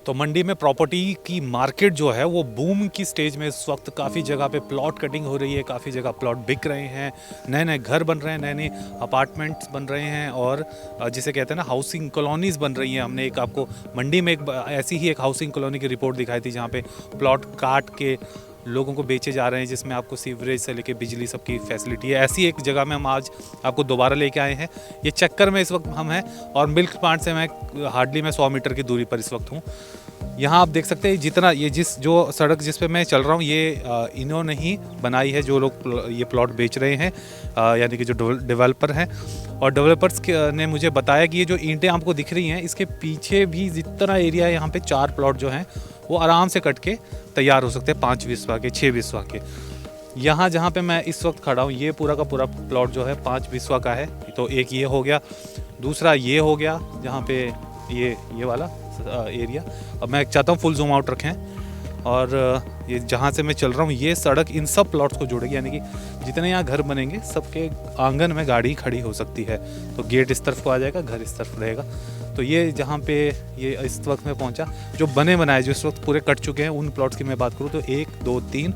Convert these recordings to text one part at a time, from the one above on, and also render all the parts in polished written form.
तो मंडी में प्रॉपर्टी की मार्केट जो है वो बूम की स्टेज में इस वक्त काफ़ी जगह पे प्लॉट कटिंग हो रही है, काफ़ी जगह प्लॉट बिक रहे हैं, नए नए घर बन रहे हैं, नए नए अपार्टमेंट्स बन रहे हैं और जिसे कहते हैं ना हाउसिंग कॉलोनीज़ बन रही हैं। हमने एक आपको मंडी में एक ऐसी ही एक हाउसिंग कॉलोनी की रिपोर्ट दिखाई थी जहाँ पे प्लॉट काट के लोगों को बेचे जा रहे हैं, जिसमें आपको सीवरेज से लेके बिजली सबकी फैसिलिटी है। ऐसी एक जगह में हम आज आपको दोबारा लेके आए हैं। ये चक्कर में इस वक्त हम हैं और मिल्क प्लांट से मैं हार्डली 100 मीटर की दूरी पर इस वक्त हूँ। यहाँ आप देख सकते हैं जितना ये जो सड़क जिस पे मैं चल रहा हूँ ये इन्होंने ही बनाई है, जो लोग ये प्लॉट बेच रहे हैं, यानी कि जो डेवलपर हैं। और डेवलपर्स ने मुझे बताया कि ये जो ईंटें आपको दिख रही हैं इसके पीछे भी जितना एरिया है यहाँ पे 4 प्लॉट जो हैं वो आराम से कट के तैयार हो सकते हैं, 5 बिस्वा के, 6 बिस्वा के। यहाँ जहाँ पे मैं इस वक्त खड़ा हूँ ये पूरा का पूरा प्लॉट जो है 5 बिस्वा का है। तो एक ये हो गया, दूसरा ये हो गया जहाँ पे ये वाला एरिया। अब मैं चाहता हूँ फुल जूम आउट रखें और ये जहाँ से मैं चल रहा हूँ ये सड़क इन सब प्लॉट्स को जोड़ेगी, यानी कि जितने यहाँ घर बनेंगे सबके आंगन में गाड़ी खड़ी हो सकती है। तो गेट इस तरफ को आ जाएगा, घर इस तरफ रहेगा। तो ये जहाँ पे ये इस वक्त में पहुँचा, जो बने बनाए जो इस वक्त पूरे कट चुके हैं उन प्लॉट्स की मैं बात करूँ तो 1 2 3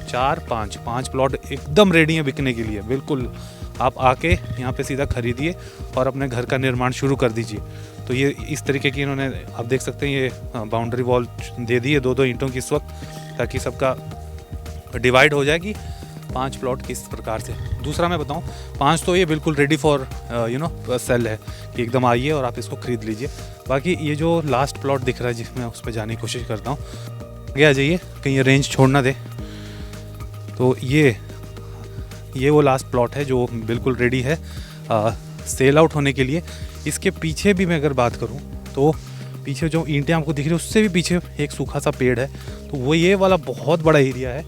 4 5 प्लॉट एकदम रेडी हैं बिकने के लिए। बिल्कुल आप आके यहाँ पे सीधा खरीदिए और अपने घर का निर्माण शुरू कर दीजिए। तो ये इस तरीके की इन्होंने आप देख सकते हैं ये बाउंड्री वॉल दे दी है 2-2 ईंटों की इस वक्त, ताकि सबका डिवाइड हो जाए कि 5 प्लॉट किस प्रकार से। दूसरा मैं बताऊं 5 तो ये बिल्कुल रेडी फॉर सेल है कि एकदम आइए और आप इसको ख़रीद लीजिए। बाकी ये जो लास्ट प्लॉट दिख रहा है जिसमें उस पर जाने की कोशिश करता हूँ, आगे आ जाइए कहीं ये रेंज छोड़ ना दे। तो ये वो लास्ट प्लॉट है जो बिल्कुल रेडी है सेल आउट होने के लिए। इसके पीछे भी मैं अगर बात करूं तो पीछे जो ईंटें आपको दिख रही है उससे भी पीछे एक सूखा सा पेड़ है। तो वो ये वाला बहुत बड़ा एरिया है।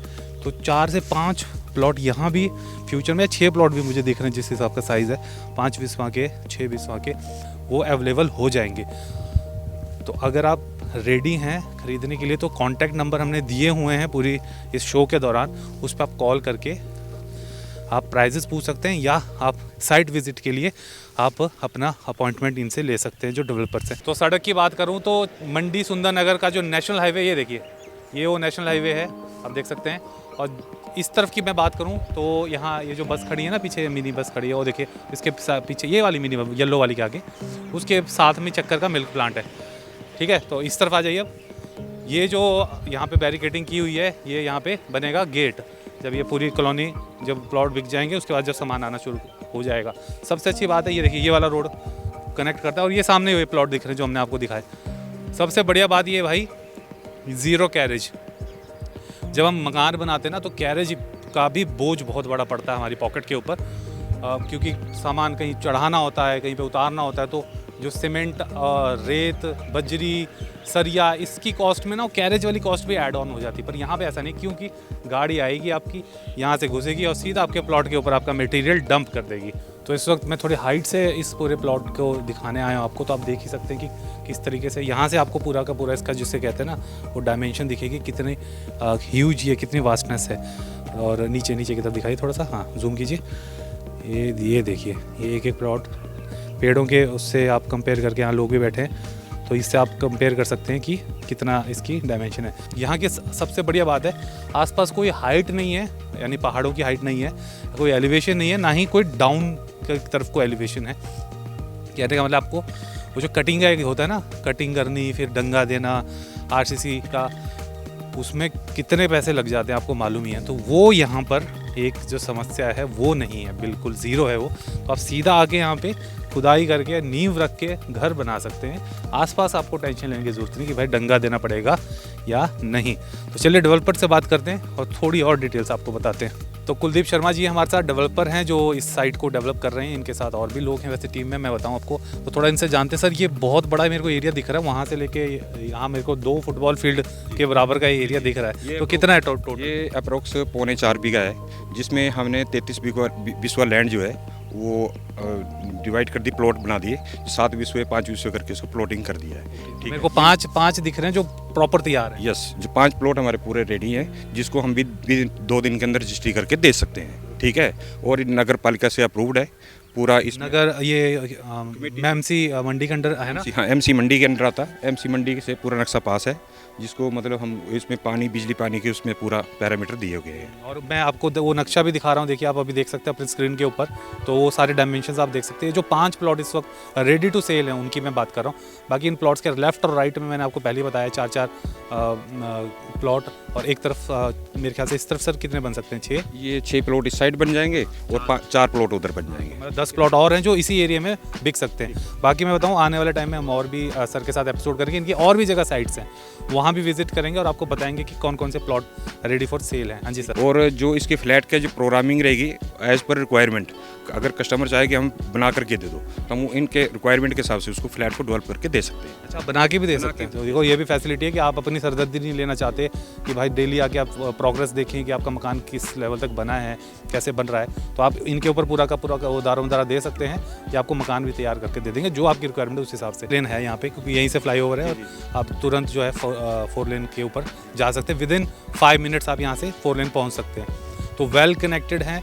तो 4 से 5 प्लॉट यहाँ भी फ्यूचर में, 6 प्लॉट भी मुझे दिख रहे हैं जिस हिसाब का साइज़ है, 5 बिस्वा के, 6 बिस्वा के, वो अवेलेबल हो जाएंगे। तो अगर आप रेडी हैं ख़रीदने के लिए तो कॉन्टैक्ट नंबर हमने दिए हुए हैं पूरी इस शो के दौरान, उस पर आप कॉल करके आप प्राइजेस पूछ सकते हैं या आप साइट विजिट के लिए आप अपना अपॉइंटमेंट इनसे ले सकते हैं जो डेवलपर्स हैं। तो सड़क की बात करूं तो मंडी सुंदरनगर का जो नेशनल हाईवे, ये देखिए ये वो नेशनल हाईवे है, आप देख सकते हैं। और इस तरफ की मैं बात करूं तो यहाँ ये जो बस खड़ी है ना, पीछे मिनी बस खड़ी है, वो देखिए इसके पीछे ये वाली मिनी येलो वाली के आगे उसके साथ में चक्कर का मिल्क प्लांट है। ठीक है, तो इस तरफ आ जाइए। अब ये जो यहाँ पे बैरिकेडिंग की हुई है ये यहाँ पे बनेगा गेट। जब ये पूरी कॉलोनी जब प्लॉट बिक जाएंगे उसके बाद जब सामान आना शुरू हो जाएगा। सबसे अच्छी बात है ये देखिए ये वाला रोड कनेक्ट करता है और ये सामने हुए प्लॉट दिख रहे हैं जो हमने आपको दिखाए। सबसे बढ़िया बात ये भाई, ज़ीरो कैरेज। जब हम मकान बनाते हैं ना तो कैरेज का भी बोझ बहुत बड़ा पड़ता है हमारी पॉकेट के ऊपर, क्योंकि सामान कहीं चढ़ाना होता है, कहीं पे उतारना होता है। तो जो सीमेंट, रेत, बजरी, सरिया, इसकी कॉस्ट में ना कैरेज वाली कॉस्ट भी ऐड ऑन हो जाती है। पर यहाँ पे ऐसा नहीं, क्योंकि गाड़ी आएगी आपकी यहाँ से घुसेगी और सीधा आपके प्लॉट के ऊपर आपका मटेरियल डंप कर देगी। तो इस वक्त मैं थोड़ी हाइट से इस पूरे प्लॉट को दिखाने आया हूँ आपको, तो आप देख ही सकते हैं कि किस तरीके से यहाँ से आपको पूरा का पूरा इसका जिसे कहते हैं ना वो डायमेंशन दिखेगी, कितनी ह्यूज ये, कितनी वास्टनेस है। और नीचे नीचे की तरफ दिखाइए थोड़ा सा, हाँ जूम कीजिए, ये देखिए ये एक प्लॉट पेड़ों के उससे आप कंपेयर करके, यहाँ लोग भी बैठे हैं तो इससे आप कंपेयर कर सकते हैं कि कितना इसकी डायमेंशन है। यहाँ की सबसे बढ़िया बात है आसपास कोई हाइट नहीं है, यानी पहाड़ों की हाइट नहीं है, कोई एलिवेशन नहीं है, ना ही कोई डाउन की तरफ को एलिवेशन है। कहने का मतलब आपको वो जो कटिंग का होता है ना, कटिंग करनी फिर डंगा देना आरसीसी का, उसमें कितने पैसे लग जाते हैं आपको मालूम ही है। तो वो यहाँ पर एक जो समस्या है वो नहीं है, बिल्कुल ज़ीरो है वो। तो आप सीधा आके यहाँ पे खुदाई करके नींव रख के घर बना सकते हैं। आसपास आपको टेंशन लेने की ज़रूरत नहीं कि भाई डंगा देना पड़ेगा या नहीं। तो चलिए डेवलपर से बात करते हैं और थोड़ी और डिटेल्स आपको बताते हैं। तो कुलदीप शर्मा जी हमारे साथ डेवलपर हैं जो इस साइट को डेवलप कर रहे हैं। इनके साथ और भी लोग हैं वैसे टीम में, मैं बताऊं आपको तो थोड़ा इनसे जानते हैं। सर ये बहुत बड़ा मेरे को एरिया दिख रहा है, वहाँ से लेके यहाँ मेरे को 2 फुटबॉल फील्ड के बराबर का एरिया दिख रहा है। तो कितना है टोटल? ये अप्रोक्स 3.25 बीघा है, जिसमें हमने 33 बिस्वा लैंड जो है वो डिवाइड कर दी, प्लॉट बना दिए, 7 बिस्वे 5 बिस्वे करके उसको प्लॉटिंग कर दिया है। ठीक मेरे को 5 दिख रहे हैं जो प्रॉपर तैयार है। यस, जो 5 प्लॉट हमारे पूरे रेडी हैं, जिसको हम भी 2 दिन के अंदर रजिस्ट्री करके दे सकते हैं। ठीक है, और नगर पालिका से अप्रूव्ड है, पूरा इस नगर ये एमसी मंडी के अंडर है ना? हाँ, एमसी मंडी के अंदर आता है। एमसी मंडी से पूरा नक्शा पास है, जिसको मतलब हम इसमें पानी, बिजली पानी के उसमें पूरा पैरामीटर दिए गए हैं। और मैं आपको वो नक्शा भी दिखा रहा हूँ, देखिए आप अभी देख सकते हैं अपनी स्क्रीन के ऊपर, तो वो सारे डायमेंशंस आप देख सकते हैं। जो 5 प्लॉट इस वक्त रेडी टू सेल हैं उनकी मैं बात कर रहा हूँ। बाकी इन प्लॉट्स के लेफ्ट और राइट में मैंने आपको पहले ही बताया 4-4 प्लॉट, और एक तरफ मेरे ख्याल से इस तरफ सर कितने बन सकते हैं? 6? ये 6 प्लॉट इस साइड बन जाएंगे और 4 प्लॉट उधर बन जाएंगे। मतलब 10 प्लॉट और हैं जो इसी एरिया में बिक सकते हैं। बाकी मैं बताऊं, आने वाले टाइम में हम और भी सर के साथ एपिसोड करेंगे, इनकी और भी जगह साइट्स हैं, वहाँ भी विजिट करेंगे और आपको बताएंगे कि कौन कौन से प्लॉट रेडी फॉर सेल हैं। हाँ जी सर। और जो इसके फ्लैट का जो प्रोग्रामिंग रहेगी एज पर रिक्वायरमेंट, अगर कस्टमर चाहे कि हम बना करके दे दो तो हम इनके रिक्वायरमेंट के हिसाब से उसको फ्लैट को डेवलप करके दे सकते हैं। अच्छा, बना के भी दे सकते हैं। तो देखो ये भी फैसिलिटी है कि आप अपनी सरदर्दी नहीं लेना चाहते कि भाई डेली आके आप प्रोग्रेस देखें कि आपका मकान किस लेवल तक बना है, कैसे बन रहा है, तो आप इनके ऊपर पूरा का पूरा वो दारोमदारा दे सकते हैं कि आपको मकान भी तैयार करके दे देंगे जो आपकी रिक्वायरमेंट है उस हिसाब से। लेन है यहाँ पे, क्योंकि यहीं से फ्लाईओवर है और आप तुरंत जो है 4 लेन के ऊपर जा सकते हैं। विदिन 5 मिनट्स आप यहाँ से 4 लेन पहुँच सकते हैं। तो वेल कनेक्टेड है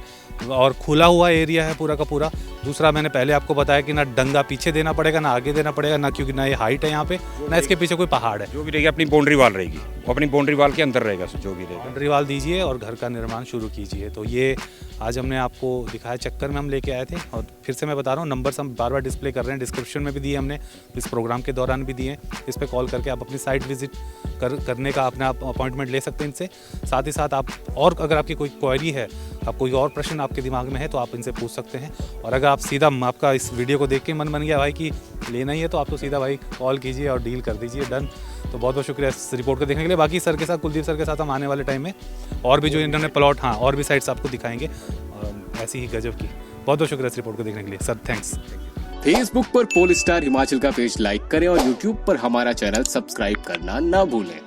और खुला हुआ एरिया है पूरा का पूरा। दूसरा, मैंने पहले आपको बताया कि ना डंगा पीछे देना पड़ेगा, ना आगे देना पड़ेगा, ना क्योंकि ना ये हाइट है यहाँ पे, ना इसके पीछे कोई पहाड़ है। जो भी रहेगी अपनी बाउंड्री वाल रहेगी, वो अपनी बाउंड्री वाल के अंदर रहेगा जो भी रहेगा। बाउंड्री वाल दीजिए और घर का निर्माण शुरू कीजिए। तो ये आज हमने आपको दिखाया, चक्कर में हम लेके आए थे। और फिर से मैं बता रहा हूँ, नंबर्स हम बार बार डिस्प्ले कर रहे हैं, डिस्क्रिप्शन में भी दिए हमने, इस प्रोग्राम के दौरान भी दिए। इस पर कॉल करके आप अपनी साइट विजिट करने का अपना अपॉइंटमेंट ले सकते हैं इनसे। साथ ही साथ आप, और अगर आपकी कोई क्वेरी है, आप कोई और प्रश्न आपके दिमाग में है तो आप इनसे पूछ सकते हैं। और अगर आप सीधा, आपका इस वीडियो को देख के मन बन गया भाई कि लेना ही है, तो आप तो सीधा भाई कॉल कीजिए और डील कर दीजिए, डन। तो बहुत बहुत शुक्रिया इस रिपोर्ट को देखने के लिए। बाकी सर के साथ, कुलदीप सर के साथ हम आने वाले टाइम में और भी जो इन्होंने प्लॉट, हाँ, और भी साइट्स आपको दिखाएंगे ऐसी ही गजब की। बहुत बहुत शुक्रिया इस रिपोर्ट को देखने के लिए सर, थैंक्स। फेसबुक पर पोल स्टार हिमाचल का पेज लाइक करें और यूट्यूब पर हमारा चैनल सब्सक्राइब करना ना भूलें।